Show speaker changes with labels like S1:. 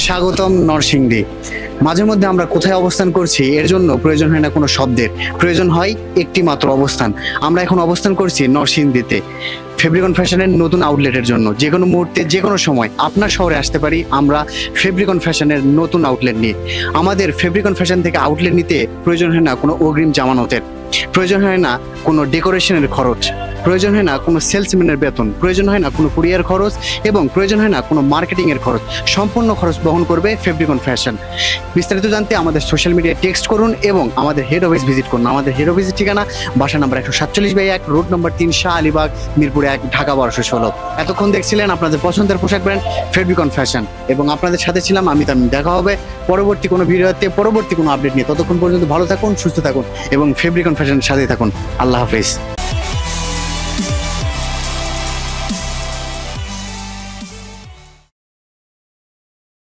S1: স্বাগতম নরসিংদী। মাঝে মধ্যে আমরা কোথায় অবস্থান করছি এর জন্য প্রয়োজন হয় না কোনো শব্দের, প্রয়োজন হয় একটি মাত্র অবস্থান। আমরা এখন অবস্থান করছি নরসিংদীতে ফেব্রিকন ফ্যাশনের নতুন আউটলেটের জন্য। যে কোনো মুহূর্তে যে কোনো সময় আপনার শহরে আসতে পারি আমরা ফেব্রিকন ফ্যাশনের নতুন আউটলেট নিয়ে। আমাদের ফেব্রিকন ফ্যাশন থেকে আউটলেট নিতে প্রয়োজন হয় না কোনো অগ্রিম জামানতের, প্রয়োজন হয় না কোনো ডেকোরেশনের খরচ, প্রয়োজন হয় না কোনো সেলসম্যানের বেতন, প্রয়োজন হয় না কোনো কুরিয়ার খরচ এবং প্রয়োজন হয় না কোনো মার্কেটিংয়ের খরচ। সম্পূর্ণ খরচ বহন করবে ফেব্রিকন ফ্যাশন। বিস্তারিত জানতে আমাদের সোশ্যাল মিডিয়ায় টেক্সট করুন এবং আমাদের হেড অফিস ভিজিট করুন। আমাদের হেড অফিসের ঠিকানা বাসা number 147/1, road number 3, Shah আলীবাগ, Mirpur 1, Dhaka 1216। এতক্ষণ দেখছিলেন আপনাদের পছন্দের পোশাক ব্র্যান্ড ফেব্রিকন ফ্যাশন এবং আপনাদের সাথে ছিলাম আমি তামিম। দেখা হবে পরবর্তী কোনো ভিডিওতে, পরবর্তী কোনো আপডেট নিয়ে। ততক্ষণ পর্যন্ত ভালো থাকুন, সুস্থ থাকুন এবং ফেব্রিকন ফ্যাশনের সাথে থাকুন। আল্লাহ হাফেজ।